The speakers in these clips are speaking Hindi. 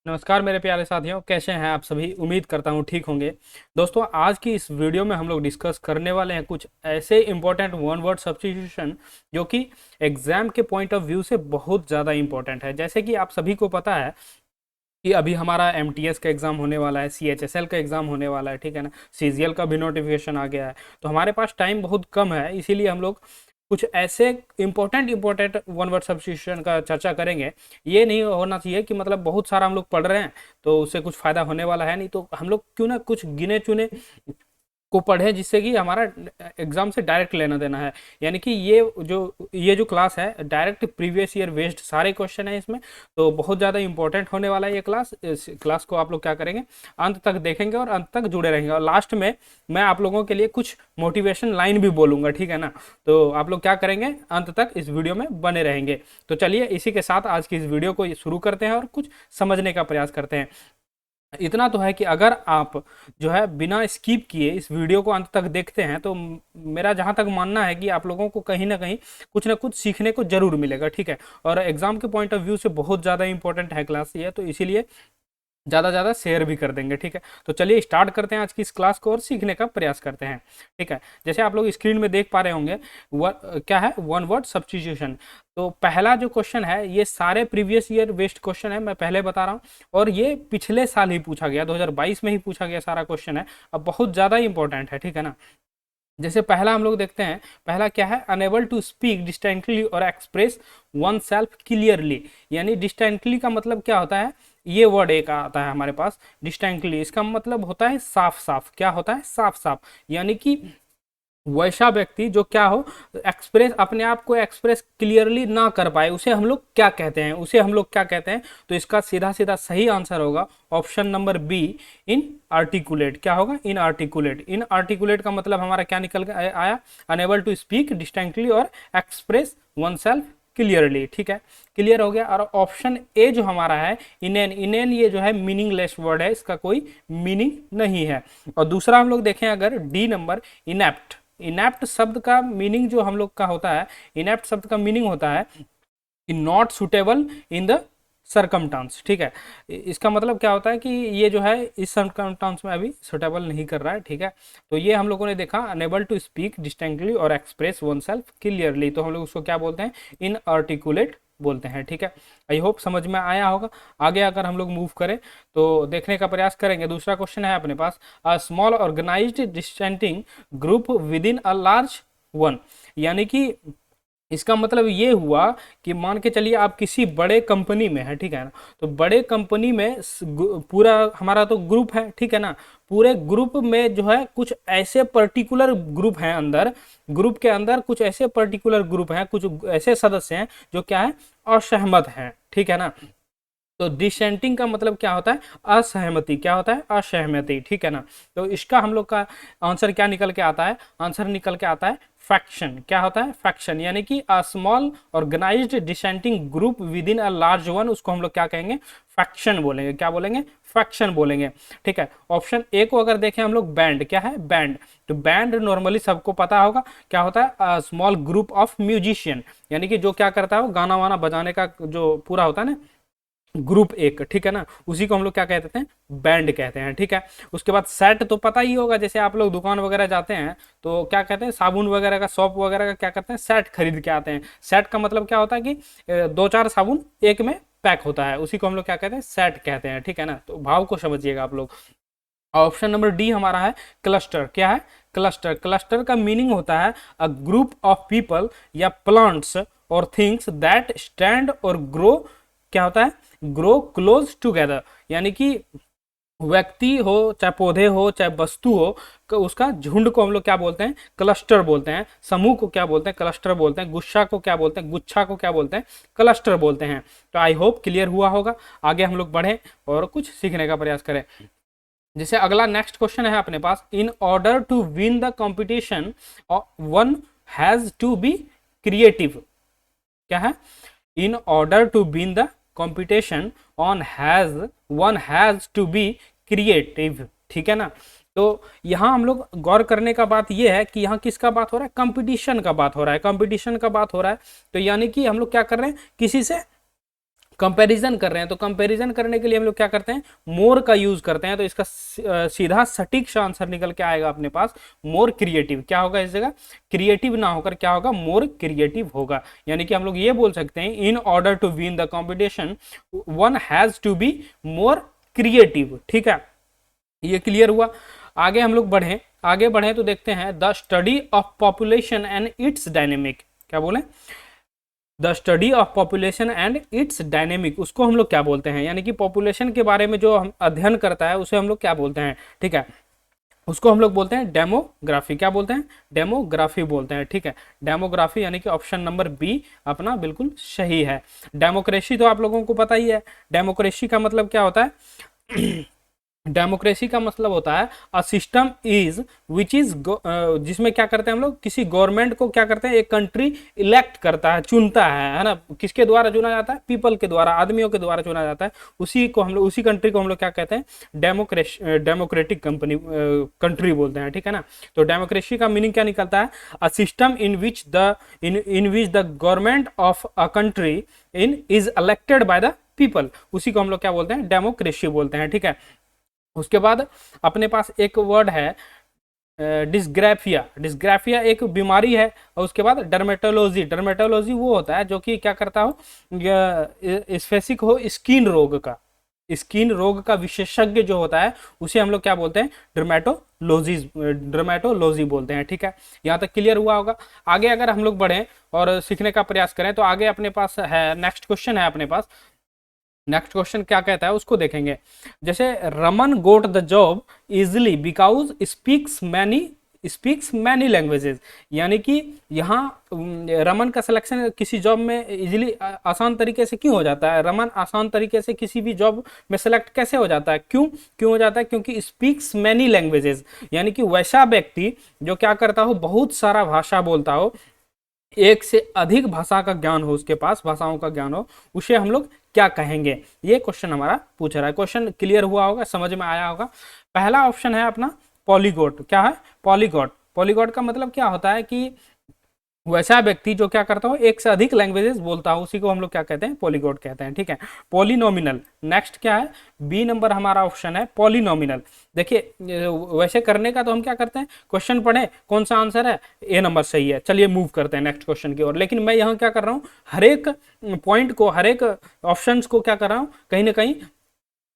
नमस्कार मेरे प्यारे साथियों, कैसे हैं आप सभी। उम्मीद करता हूं ठीक होंगे। दोस्तों, आज की इस वीडियो में हम लोग डिस्कस करने वाले हैं कुछ ऐसे इंपॉर्टेंट वन वर्ड सब्स्टिट्यूशन जो कि एग्जाम के पॉइंट ऑफ व्यू से बहुत ज़्यादा इंपॉर्टेंट है। जैसे कि आप सभी को पता है कि अभी हमारा एमटीएस का एग्जाम होने वाला है, सीएचएसएल का एग्जाम होने वाला है, ठीक है ना। सीजीएल का भी नोटिफिकेशन आ गया है। तो हमारे पास टाइम बहुत कम है, इसीलिए हम लोग कुछ ऐसे इंपॉर्टेंट वन वर्ड सब्स्टिट्यूशन का चर्चा करेंगे। ये नहीं होना चाहिए कि मतलब बहुत सारा हम लोग पढ़ रहे हैं तो उससे कुछ फायदा होने वाला है नहीं। तो हम लोग क्यों ना कुछ गिने चुने को पढ़ें जिससे कि हमारा एग्जाम से डायरेक्ट लेना देना है। यानी कि ये जो क्लास है डायरेक्ट प्रीवियस ईयर बेस्ड सारे क्वेश्चन है इसमें। तो बहुत ज़्यादा इंपॉर्टेंट होने वाला है ये क्लास। इस क्लास को आप लोग क्या करेंगे, अंत तक देखेंगे और अंत तक जुड़े रहेंगे। और लास्ट में मैं आप लोगों के लिए कुछ मोटिवेशन लाइन भी बोलूँगा, ठीक है ना। तो आप लोग क्या करेंगे, अंत तक इस वीडियो में बने रहेंगे। तो चलिए इसी के साथ आज की इस वीडियो को शुरू करते हैं और कुछ समझने का प्रयास करते हैं। इतना तो है कि अगर आप जो है बिना स्किप किए इस वीडियो को अंत तक देखते हैं तो मेरा जहां तक मानना है कि आप लोगों को कहीं ना कहीं कुछ ना कुछ सीखने को जरूर मिलेगा, ठीक है। और एग्जाम के पॉइंट ऑफ व्यू से बहुत ज़्यादा इंपॉर्टेंट है क्लास ये, तो इसीलिए ज़्यादा ज़्यादा शेयर भी कर देंगे, ठीक है। तो चलिए स्टार्ट करते हैं आज की इस क्लास को और सीखने का प्रयास करते हैं, ठीक है। जैसे आप लोग स्क्रीन में देख पा रहे होंगे क्या है, वन वर्ड सब्स्टिट्यूशन। तो पहला जो क्वेश्चन है ये सारे प्रीवियस ईयर बेस्ड क्वेश्चन है, मैं पहले बता रहा हूँ। और ये पिछले साल ही पूछा गया, 2022 में ही पूछा गया सारा क्वेश्चन है। अब बहुत ज़्यादा इंपॉर्टेंट है, ठीक है ना। जैसे पहला हम लोग देखते हैं, पहला क्या है, अनेबल टू स्पीक डिस्टेंटली और एक्सप्रेस वन सेल्फ क्लियरली। यानी डिस्टेंटली का मतलब क्या होता है, ये वर्ड एक आता है हमारे पास डिस्टेंटली। इसका मतलब होता है साफ साफ। क्या होता है, साफ साफ। यानी कि वैसा व्यक्ति जो क्या हो, एक्सप्रेस अपने आप को एक्सप्रेस क्लियरली ना कर पाए, उसे हम लोग क्या कहते हैं, उसे हम लोग क्या कहते हैं। तो इसका सीधा सीधा सही आंसर होगा ऑप्शन नंबर बी, इन आर्टिकुलेट। क्या होगा, इन आर्टिकुलेट। इन आर्टिकुलेट का मतलब हमारा क्या निकल के आया, अनेबल टू स्पीक डिस्टिंक्टली और एक्सप्रेस वन सेल्फ क्लियरली, ठीक है। क्लियर हो गया। और ऑप्शन ए जो हमारा है, इनेन, इनेन ये जो है मीनिंगलेस वर्ड है, इसका कोई मीनिंग नहीं है। और दूसरा हम लोग देखें अगर, डी नंबर, इनेप्ट। इनेप्ट शब्द का मीनिंग जो हम लोग का होता है, इनेप्ट शब्द का मीनिंग होता है नॉट सुटेबल इन द सरकमटांस, ठीक है। इसका मतलब क्या होता है कि ये जो है इस सरकमटांस में अभी सुटेबल नहीं कर रहा है, ठीक है। तो ये हम लोगों ने देखा, अनेबल टू स्पीक डिस्टिंक्टली और एक्सप्रेस वन सेल्फ क्लियरली। तो हम लोग उसको क्या बोलते हैं, इन आर्टिकुलेट बोलते हैं, ठीक है। आई होप समझ में आया होगा। आगे अगर हम लोग मूव करें तो देखने का प्रयास करेंगे। दूसरा क्वेश्चन है अपने पास, a small organised distinct group within a large one. यानी कि इसका मतलब ये हुआ कि मान के चलिए आप किसी बड़े कंपनी में है, ठीक है ना। तो बड़े कंपनी में पूरा हमारा तो ग्रुप है, ठीक है ना। पूरे ग्रुप में जो है कुछ ऐसे पर्टिकुलर ग्रुप हैं अंदर, ग्रुप के अंदर कुछ ऐसे पर्टिकुलर ग्रुप हैं, कुछ ऐसे सदस्य हैं जो क्या है, असहमत हैं, ठीक है ना। तो डिसेंटिंग का मतलब क्या होता है, असहमति। क्या होता है, असहमति, ठीक है ना। तो इसका हम लोग का आंसर क्या निकल के आता है, आंसर निकल के आता है फैक्शन। क्या होता है, फैक्शन। यानी कि a small organized dissenting group within a large one, उसको हम लोग क्या कहेंगे, फैक्शन बोलेंगे। क्या बोलेंगे, फैक्शन बोलेंगे, ठीक है। ऑप्शन ए को अगर देखें हम लोग, बैंड। क्या है, बैंड। तो बैंड नॉर्मली सबको पता होगा क्या होता है, स्मॉल ग्रुप ऑफ म्यूजिशियन। यानी कि जो क्या करता है, वो गाना वाना बजाने का जो पूरा होता है ना, ग्रुप एक, ठीक है ना, उसी को हम लोग क्या कहते हैं, बैंड कहते हैं, ठीक है। उसके बाद सेट तो पता ही होगा, जैसे आप लोग दुकान वगैरह जाते हैं तो क्या कहते हैं, साबुन वगैरह का, सॉप वगैरह का क्या करते हैं, सेट खरीद के आते हैं। सेट का मतलब क्या होता है कि दो चार साबुन एक में पैक होता है, उसी को हम लोग क्या कहते हैं, सेट कहते हैं, ठीक है ना। तो भाव को समझिएगा आप लोग। ऑप्शन नंबर डी हमारा है क्लस्टर। क्या है, क्लस्टर। क्लस्टर का मीनिंग होता है अ ग्रुप ऑफ पीपल या प्लांट्स और थिंग्स दैट स्टैंड और ग्रो। क्या होता है, ग्रो क्लोज टुगेदर। यानी कि व्यक्ति हो, चाहे पौधे हो, चाहे वस्तु हो, उसका झुंड को हम लोग क्या बोलते हैं, क्लस्टर बोलते हैं। समूह को क्या बोलते हैं, क्लस्टर बोलते हैं। गुस्सा को क्या बोलते हैं, गुच्छा को क्या बोलते हैं, क्लस्टर बोलते हैं। तो आई होप क्लियर हुआ होगा। आगे हम लोग बढ़े और कुछ सीखने का प्रयास करें। जैसे अगला नेक्स्ट क्वेश्चन है अपने पास, in order to win the competition one has to be creative. क्या है, in order to win the competition on has one has to be creative, ठीक है ना। तो यहां हम लोग गौर करने का बात यह है कि यहां किसका बात हो रहा है, कंपटीशन का बात हो रहा है, कंपटीशन का बात हो रहा है। तो यानी कि हम लोग क्या कर रहे हैं, किसी से कंपैरिजन कर रहे हैं, तो कंपैरिजन करने के लिए हम लोग क्या करते हैं, मोर का यूज करते हैं। तो इसका सीधा सटीक आंसर निकल के आएगा अपने पास मोर क्रिएटिव। क्या होगा इस जगह, क्रिएटिव ना होकर क्या होगा, मोर क्रिएटिव होगा। यानी कि हम लोग ये बोल सकते हैं, in order to win the competition one has to be more creative. ठीक है, ये क्लियर हुआ। आगे हम लोग आगे बढ़े तो देखते हैं, the study of population and it's dynamic. क्या बोले, the study of population and it's dynamic, उसको हम लोग क्या बोलते हैं, यानी कि पॉपुलेशन के बारे में जो हम अध्ययन करता है उसे हम लोग क्या बोलते हैं। ठीक है, उसको हम लोग बोलते हैं डेमोग्राफी। क्या बोलते हैं, डेमोग्राफी बोलते हैं। ठीक है, डेमोग्राफी, यानी कि ऑप्शन नंबर बी अपना बिल्कुल सही है। डेमोक्रेसी तो आप लोगों को पता ही है, डेमोक्रेसी का मतलब क्या होता है डेमोक्रेसी का मतलब होता है a system is which is, जिसमें क्या करते हैं हम लोग, किसी गवर्नमेंट को क्या करते हैं, एक कंट्री इलेक्ट करता है, चुनता है ना। किसके द्वारा चुना जाता है, पीपल के द्वारा, आदमियों के द्वारा चुना जाता है। उसी को हम लोग, उसी कंट्री को हम लोग क्या कहते हैं, डेमोक्रेटिक कंट्री बोलते हैं। ठीक है ना। तो डेमोक्रेसी का मीनिंग क्या निकलता है, a system in which the government of a country in is elected by the people, उसी को हम लोग क्या बोलते हैं, डेमोक्रेसी बोलते हैं। ठीक है, उसके बाद अपने पास एक वर्ड है डिस्ग्राफिया। डिस्ग्राफिया एक बीमारी है। और उसके बाद डर्मेटोलॉजी। डर्मेटोलॉजी वो होता है जो कि क्या करता हो, स्पेसिफिक हो स्किन रोग का, स्किन रोग का विशेषज्ञ जो होता है उसे हम लोग क्या बोलते हैं, डर्मेटोलॉजी बोलते हैं। ठीक है, यहाँ तक क्लियर हुआ होगा। आगे अगर हम लोग बढ़ें और सीखने का प्रयास करें तो आगे अपने पास है, नेक्स्ट क्वेश्चन है अपने पास। नेक्स्ट क्वेश्चन क्या कहता है उसको देखेंगे। जैसे रमन गोट the job easily because speaks many languages, यानी कि यहाँ रमन का सिलेक्शन किसी जॉब में इजीली, आसान तरीके से क्यों हो जाता है, रमन आसान तरीके से किसी भी जॉब में सेलेक्ट कैसे हो जाता है, क्यों हो जाता है, क्योंकि स्पीक्स मैनी लैंग्वेजेस, यानी कि वैसा व्यक्ति जो क्या करता हो, बहुत सारा भाषा बोलता हो, एक से अधिक भाषा का ज्ञान हो, उसके पास भाषाओं का ज्ञान हो, उसे हम लोग क्या कहेंगे। ये क्वेश्चन हमारा पूछ रहा है। क्वेश्चन क्लियर हुआ होगा, समझ में आया होगा। पहला ऑप्शन है अपना पॉलीगॉट। क्या है, पॉलीगॉट। पॉलीगॉट का मतलब क्या होता है कि वैसा व्यक्ति जो क्या करता हो, एक से अधिक लैंग्वेजेस बोलता हो, उसी को हम लोग क्या कहते हैं, पॉलीगॉट कहते हैं। ठीक है, पॉलिनोमिनल। नेक्स्ट क्या है, बी नंबर हमारा ऑप्शन है पॉलिनोमिनल। देखिए वैसे करने का तो हम क्या करते हैं, क्वेश्चन पढ़े कौन सा आंसर है, ए नंबर सही है, चलिए मूव करते हैं नेक्स्ट क्वेश्चन की ओर। लेकिन मैं यहाँ क्या कर रहा हूँ, हर एक पॉइंट को, हर एक ऑप्शन को क्या कर रहा हूँ, कहीं ना कहीं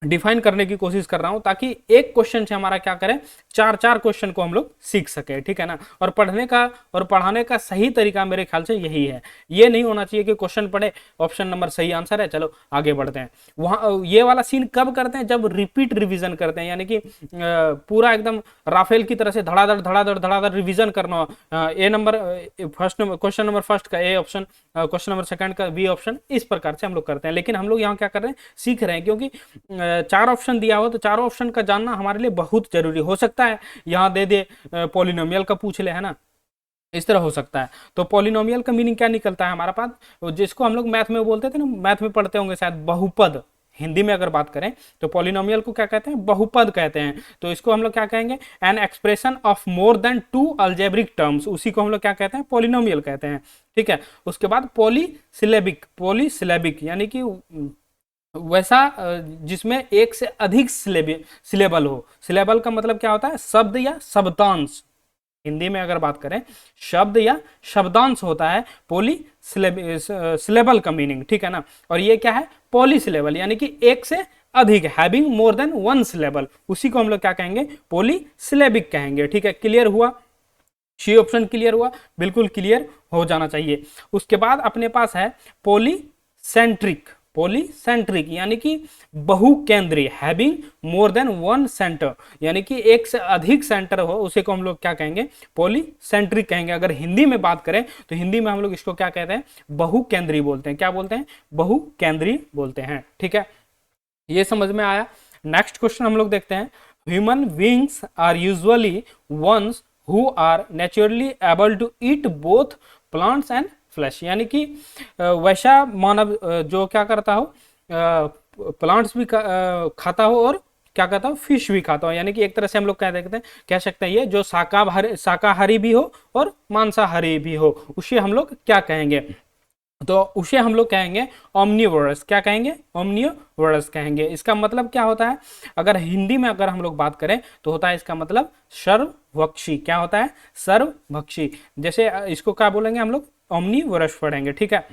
डिफाइन करने की कोशिश कर रहा हूं, ताकि एक क्वेश्चन से हमारा क्या करें, चार क्वेश्चन को हम लोग सीख सके। ठीक है ना। और पढ़ने का और पढ़ाने का सही तरीका मेरे ख्याल से यही है। ये नहीं होना चाहिए कि क्वेश्चन पढ़े, ऑप्शन नंबर सही आंसर है, चलो आगे बढ़ते हैं। वहां ये वाला सीन कब करते हैं, जब रिपीट रिवीजन करते हैं, यानी कि पूरा एकदम राफेल की तरह से धड़ाधड़ रिवीजन करना हो। A number first number, question number first का A option, question number second का बी ऑप्शन, इस प्रकार से हम लोग करते हैं। लेकिन हम लोग यहाँ क्या कर रहे हैं, सीख रहे हैं, क्योंकि चार ऑप्शन दिया हो तो चारों ऑप्शन का जानना हमारे लिए बहुत जरूरी हो सकता है। यहाँ दे दे पॉलिनोमियल का पूछ ले, है ना, इस तरह हो सकता है। तो पॉलिनोमियल का मीनिंग क्या निकलता है हमारा पास, जिसको हम लोग मैथ में बोलते थे ना, मैथ में पढ़ते होंगे शायद, बहुपद। हिंदी में अगर बात करें तो पॉलिनोमियल को क्या कहते हैं, बहुपद कहते हैं। तो इसको हम लोग क्या कहेंगे, an expression of more than two algebraic terms, उसी को हम लोग क्या कहते हैं, पॉलिनोमियल कहते हैं। ठीक है, उसके बाद पॉलीसिलेबिक यानी कि वैसा जिसमें एक से अधिक सिलेबल हो। सिलेबल का मतलब क्या होता है, शब्द या शब्दांश। हिंदी में अगर बात करें, शब्द या शब्दांश होता है पोली सिलेबल का मीनिंग। ठीक है ना। और ये क्या है, पॉली सिलेबल, यानी कि एक से अधिक, having more than one syllable, उसी को हम लोग क्या कहेंगे, पॉली सिलेबिक कहेंगे। ठीक है, क्लियर हुआ, सी ऑप्शन क्लियर हुआ, बिल्कुल क्लियर हो जाना चाहिए। उसके बाद अपने पास है पॉलीसेंट्रिक। पॉलीसेंट्रिक यानी कि बहुकेंद्रीय, having more than one centre, यानी कि एक से अधिक सेंटर हो, उसे को हम लोग क्या कहेंगे, पॉलीसेंट्रिक कहेंगे। अगर हिंदी में बात करें तो हिंदी में हम लोग इसको क्या कहते हैं, बहुकेंद्रीय बोलते हैं। क्या बोलते हैं, बहुकेंद्रीय बोलते हैं। ठीक है, ये समझ में आया। नेक्स्ट क्वेश्चन हम लोग देखते हैं, human beings are usually ones who are naturally able to eat both plants and flesh, यानी कि वैसा मानव जो क्या करता हो, प्लांट्स भी खाता हो और क्या कहता हो, फिश भी खाता हो। यानी कि एक तरह से हम लोग कह सकते हैं ये जो शाकाहारी भी हो और मांसाहारी भी हो, उसे हम लोग क्या कहेंगे। तो उसे हम लोग कहेंगे ओमनीवोरस। क्या कहेंगे? ओमनीवोरस कहेंगे। इसका मतलब क्या होता है? अगर हिंदी में अगर हम लोग बात करें तो होता है इसका मतलब सर्वभक्षी। क्या होता है? सर्वभक्षी। जैसे इसको क्या बोलेंगे हम लोग? ओमनीवोरस पढ़ेंगे, ठीक है।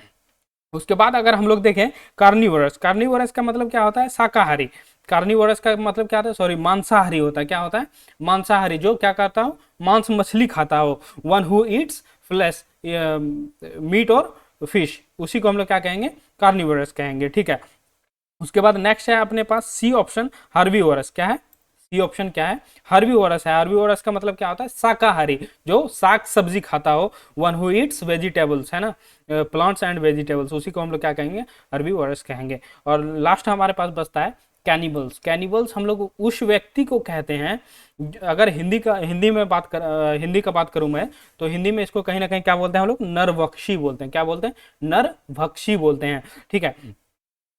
उसके बाद अगर हम लोग देखें कार्निवोरस, कार्निवोरस का मतलब क्या होता है? शाकाहारी। कार्निवोरस का मतलब क्या होता है? सॉरी, मांसाहारी होता है। क्या होता है? मांसाहारी, जो क्या करता हो? मांस मछली खाता हो। One who eats flesh, meat और फिश, उसी को हम लोग क्या कहेंगे? कार्निवोरस कहेंगे, ठीक है। उसके बाद नेक्स्ट है अपने पास सी ऑप्शन, हर्बीवोरस। क्या है? सी ऑप्शन क्या है? हर्बीवोरस है। हर्बीवोरस का मतलब क्या होता है? शाकाहारी, जो साग सब्जी खाता हो। वन हु ईट्स वेजिटेबल्स, है ना, प्लांट्स एंड वेजिटेबल्स, उसी को हम लोग क्या कहेंगे? हर्बीवोरस कहेंगे। और लास्ट हमारे पास बचता है कैनिबल्स। कैनिबल्स हम लोग उस व्यक्ति को कहते हैं, अगर हिंदी का बात करूं मैं, तो हिंदी में इसको कहीं ना कहीं क्या बोलते हैं हम लोग? नरभक्षी बोलते हैं। क्या बोलते हैं? नरभक्षी बोलते हैं, ठीक है।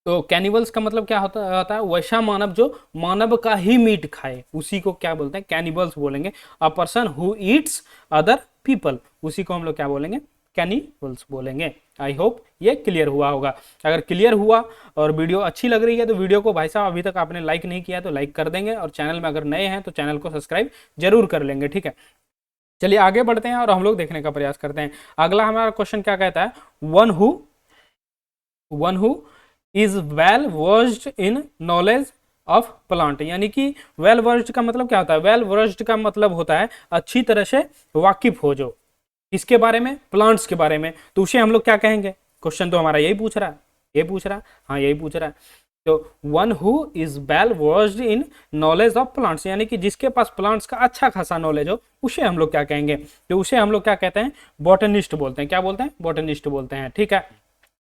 तो कैनिबल्स का मतलब क्या होता है? वैसा मानव जो मानव का ही मीट खाए, उसी को क्या बोलते हैं? कैनिबल्स बोलेंगे। अ person who Yeats other people, उसी को हम लोग क्या बोलेंगे? कैनिबल्स बोलेंगे। आई होप ये क्लियर हुआ होगा। अगर क्लियर हुआ और वीडियो अच्छी लग रही है तो वीडियो को, भाई साहब अभी तक आपने लाइक नहीं किया तो लाइक कर देंगे, और चैनल में अगर नए हैं तो चैनल को सब्सक्राइब जरूर कर लेंगे, ठीक है। चलिए आगे बढ़ते हैं और हम लोग देखने का प्रयास करते हैं। अगला हमारा क्वेश्चन क्या कहता है? One who is well versed in knowledge of plant, यानी कि वेल वर्स्ड का मतलब क्या होता है? वेल वर्स्ड का मतलब होता है अच्छी तरह से वाकिफ हो, जो इसके बारे में, प्लांट्स के बारे में, तो उसे हम लोग क्या कहेंगे? क्वेश्चन तो हमारा यही पूछ रहा है, ये पूछ रहा है, हाँ यही पूछ रहा है। तो one who is well versed in knowledge of plants, यानी कि जिसके पास प्लांट्स का अच्छा खासा नॉलेज हो, उसे हम लोग क्या कहेंगे? तो उसे हम लोग क्या कहते हैं? बॉटनिस्ट बोलते हैं। क्या बोलते हैं? बॉटनिस्ट बोलते हैं, ठीक है।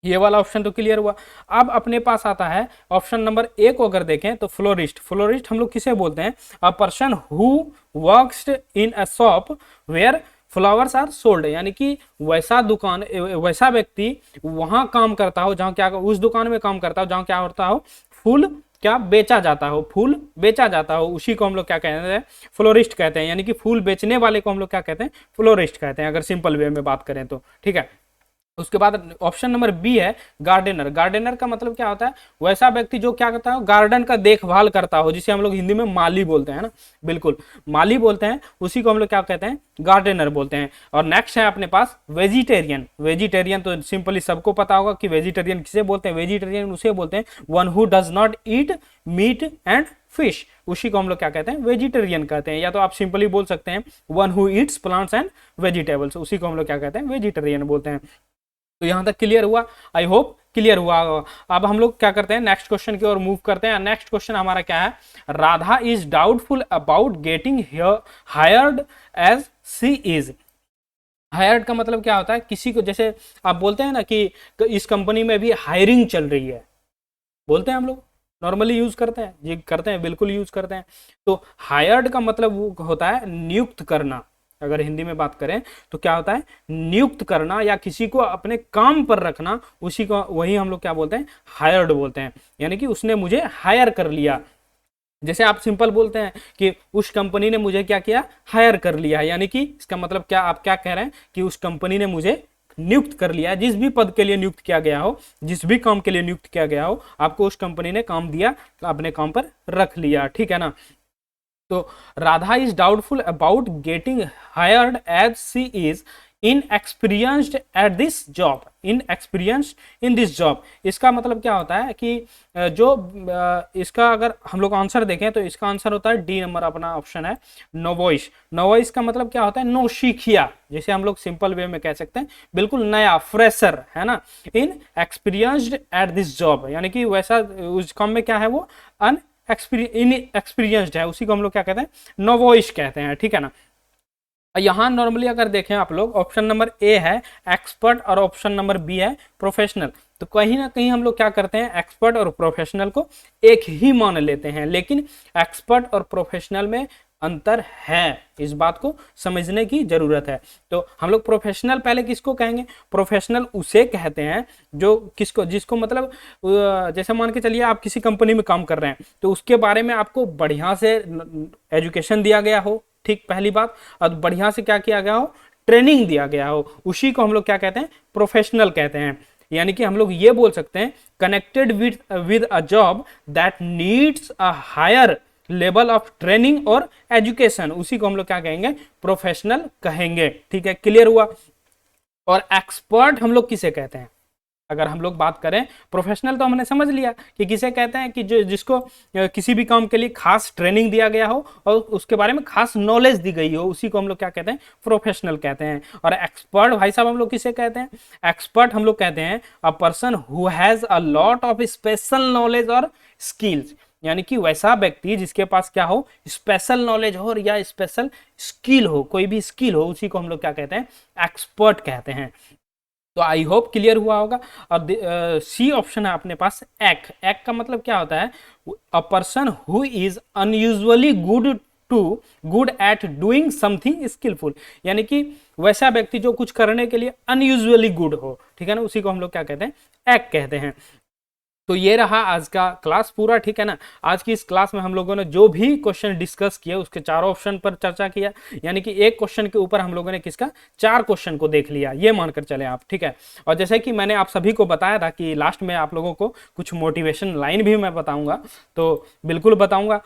ये वाला ऑप्शन तो क्लियर हुआ। अब अपने पास आता है ऑप्शन नंबर ए को अगर देखें तो फ्लोरिस्ट। फ्लोरिस्ट हम लोग किसे बोलते हैं? A person who works in a shop where flowers are sold, यानी कि वैसा दुकान, वैसा व्यक्ति वहां काम करता हो जहां क्या, उस दुकान में काम करता हो जहां क्या होता हो? फूल क्या बेचा जाता हो, फूल बेचा जाता हो, उसी को हम लोग क्या कहते हैं? फ्लोरिस्ट कहते हैं। यानी कि फूल बेचने वाले को हम लोग क्या कहते हैं? फ्लोरिस्ट कहते हैं, अगर सिंपल वे में बात करें तो, ठीक है। उसके बाद ऑप्शन नंबर बी है गार्डनर। गार्डनर का मतलब क्या होता है? वैसा व्यक्ति जो क्या करता है? गार्डन का देखभाल करता हो, जिसे हम लोग हिंदी में माली बोलते हैं ना, बिल्कुल माली बोलते हैं, उसी को हम लोग क्या कहते हैं? गार्डनर बोलते हैं। और नेक्स्ट है अपने पास वेजिटेरियन। वेजिटेरियन तो सिंपली सबको पता होगा कि वेजिटेरियन किसे बोलते हैं? वेजिटेरियन उसे बोलते हैं one who does not eat meat and fish, उसी को हम लोग क्या कहते हैं? वेजिटेरियन कहते हैं। या तो आप सिंपली बोल सकते हैं one who Yeats plants and vegetables, उसी को हम लोग क्या कहते हैं? वेजिटेरियन बोलते हैं। तो यहां तक क्लियर हुआ? आई होप क्लियर हुआ। अब हम लोग क्या करते हैं? नेक्स्ट क्वेश्चन की ओर मूव करते हैं। नेक्स्ट क्वेश्चन हमारा क्या है? Radha is doubtful about getting hired as she is. Hired का मतलब क्या होता है? किसी को, जैसे आप बोलते हैं ना कि इस कंपनी में भी हायरिंग चल रही है, बोलते हैं हम लोग, नॉर्मली यूज करते हैं जी, करते हैं, बिल्कुल यूज करते हैं। तो हायर्ड का मतलब वो होता है नियुक्त करना। अगर हिंदी में बात करें तो क्या होता है? नियुक्त करना या किसी को अपने काम पर रखना, उसी को वही हम लोग क्या बोलते हैं? हायर्ड बोलते हैं। यानी कि उसने मुझे हायर कर लिया। जैसे आप सिंपल बोलते हैं कि उस कंपनी ने मुझे क्या किया? हायर कर लिया। यानी कि इसका मतलब क्या, आप क्या कह रहे हैं? कि उस कंपनी ने मुझे नियुक्त कर लिया। जिस भी पद के लिए नियुक्त किया गया हो, जिस भी काम के लिए नियुक्त किया गया हो, आपको उस कंपनी ने काम दिया, अपने काम पर रख लिया, ठीक है ना। तो Radha is doubtful about getting hired as she is inexperienced at this job. Inexperienced in this job, इसका मतलब क्या होता है कि इसका अगर हम लोग आंसर देखें तो इसका आंसर होता है डी नंबर, अपना ऑप्शन है नोवॉइस। नोवॉइस का मतलब क्या होता है? नौसिखिया, जैसे हम लोग सिंपल वे में कह सकते हैं बिल्कुल नया, फ्रेशर, है ना। इन एक्सपीरियंस्ड एट दिस जॉब, यानी कि वैसा उस काम में क्या है? वो इनएक्सपीरियंस्ड है, उसी को हम लोग क्या कहते हैं? नोवॉइस कहते हैं, ठीक है ना। यहां नॉर्मली अगर देखें आप लोग, ऑप्शन नंबर ए है एक्सपर्ट और ऑप्शन नंबर बी है प्रोफेशनल। तो कहीं ना कहीं हम लोग क्या करते हैं? एक्सपर्ट और प्रोफेशनल को एक ही मान लेते हैं, लेकिन एक्सपर्ट और प्रोफेशनल में अंतर है, इस बात को समझने की जरूरत है। तो हम लोग प्रोफेशनल पहले किसको कहेंगे? प्रोफेशनल उसे कहते हैं जो किसको, जिसको मतलब जैसे मान के चलिए आप किसी कंपनी में काम कर रहे हैं, तो उसके बारे में आपको बढ़िया से एजुकेशन दिया गया हो, ठीक, पहली बात, और बढ़िया से क्या किया गया हो? ट्रेनिंग दिया गया हो, उसी को हम लोग क्या कहते हैं? प्रोफेशनल कहते हैं। यानी कि हम लोग ये बोल सकते हैं connected with a job that needs a higher level of training और एजुकेशन, उसी को हम लोग क्या कहेंगे, प्रोफेशनल कहेंगे। ठीक है, क्लियर हुआ। और एक्सपर्ट हम लोग किसे कहते हैं, अगर हम लोग बात करें, प्रोफेशनल तो हमने समझ लिया कि किसे कहते हैं, कि जो जिसको किसी भी काम के लिए खास ट्रेनिंग दिया गया हो और उसके बारे में खास नॉलेज दी गई हो, उसी को हम लोग क्या कहते हैं, प्रोफेशनल कहते हैं। और एक्सपर्ट भाई साहब हम लोग किसे कहते हैं, एक्सपर्ट हम लोग कहते हैं a person who has a lot of special knowledge और स्किल्स, यानी कि वैसा व्यक्ति जिसके पास क्या हो, स्पेशल नॉलेज हो या स्पेशल स्किल हो, कोई भी स्किल हो, उसी को हम लोग क्या कहते हैं, एक्सपर्ट कहते हैं। तो आई होप क्लियर हुआ होगा। और सी ऑप्शन है अपने पास एक, एक का मतलब क्या होता है, a person who is unusually good at doing something skillful, यानी कि वैसा व्यक्ति जो कुछ करने के लिए अनयूजुअली गुड हो, ठीक है ना, उसी को हम लोग क्या कहते हैं, एक कहते हैं। तो ये रहा आज का क्लास पूरा, ठीक है ना। आज की इस क्लास में हम लोगों ने जो भी क्वेश्चन डिस्कस किया उसके चारों ऑप्शन पर चर्चा किया, यानी कि एक क्वेश्चन के ऊपर हम लोगों ने किसका, 4 क्वेश्चन को देख लिया, ये मानकर चले आप, ठीक है। और जैसे कि मैंने आप सभी को बताया था कि लास्ट में आप लोगों को कुछ मोटिवेशन लाइन भी मैं बताऊंगा, तो बिल्कुल बताऊंगा।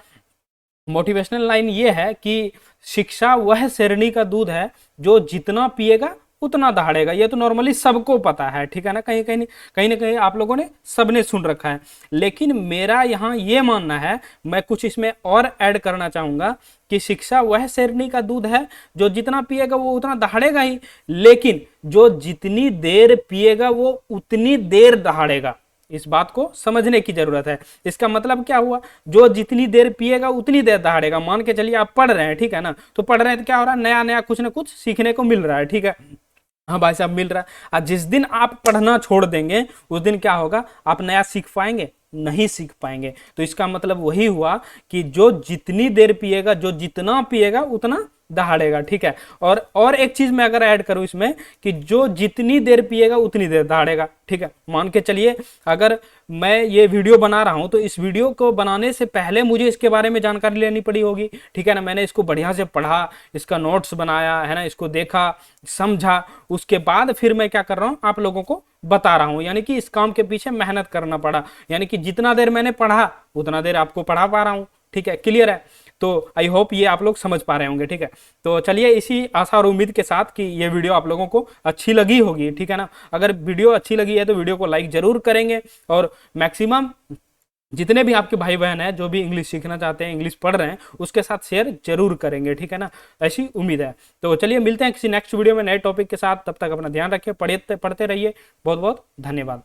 मोटिवेशनल लाइन ये है कि शिक्षा वह शेरनी का दूध है जो जितना पिएगा उतना दहाड़ेगा, ये तो नॉर्मली सबको पता है, ठीक है ना, कहीं ना कहीं आप लोगों ने सबने सुन रखा है। लेकिन मेरा यहाँ ये मानना है, मैं कुछ इसमें और ऐड करना चाहूंगा कि शिक्षा वह शेरनी का दूध है जो जितना पिएगा वो उतना दहाड़ेगा ही, लेकिन जो जितनी देर पिएगा वो उतनी देर दहाड़ेगा। इस बात को समझने की जरूरत है। इसका मतलब क्या हुआ, जो जितनी देर पिएगा उतनी देर दहाड़ेगा। मान के चलिए आप पढ़ रहे हैं, ठीक है ना, तो पढ़ रहे हैं तो क्या हो रहा है, नया नया कुछ ना कुछ सीखने को मिल रहा है, ठीक है, हाँ भाई साहब मिल रहा है। और जिस दिन आप पढ़ना छोड़ देंगे उस दिन क्या होगा, आप नया सीख पाएंगे, नहीं सीख पाएंगे। तो इसका मतलब वही हुआ कि जो जितनी देर पिएगा, जो जितना पिएगा उतना दहाड़ेगा, ठीक है। और एक चीज मैं अगर ऐड करूं इसमें कि जो जितनी देर पिएगा उतनी देर दहाड़ेगा, ठीक है। मान के चलिए अगर मैं ये वीडियो बना रहा हूं तो इस वीडियो को बनाने से पहले मुझे इसके बारे में जानकारी लेनी पड़ी होगी, ठीक है ना। मैंने इसको बढ़िया से पढ़ा, इसका नोट्स बनाया है ना, इसको देखा समझा, उसके बाद फिर मैं क्या कर रहा हूं, आप लोगों को बता रहा हूं। यानी कि इस काम के पीछे मेहनत करना पड़ा, यानी कि जितना देर मैंने पढ़ा उतना देर आपको पढ़ा पा रहा हूं, ठीक है, क्लियर है। तो आई होप ये आप लोग समझ पा रहे होंगे, ठीक है। तो चलिए इसी आशा और उम्मीद के साथ कि ये वीडियो आप लोगों को अच्छी लगी होगी, ठीक है ना। अगर वीडियो अच्छी लगी है तो वीडियो को लाइक जरूर करेंगे और मैक्सिमम जितने भी आपके भाई बहन हैं जो भी इंग्लिश सीखना चाहते हैं, इंग्लिश पढ़ रहे हैं, उसके साथ शेयर जरूर करेंगे, ठीक है ना, ऐसी उम्मीद है। तो चलिए मिलते हैं किसी नेक्स्ट वीडियो में नए टॉपिक के साथ, तब तक अपना ध्यान रखिए, पढ़ते रहिए। बहुत बहुत धन्यवाद।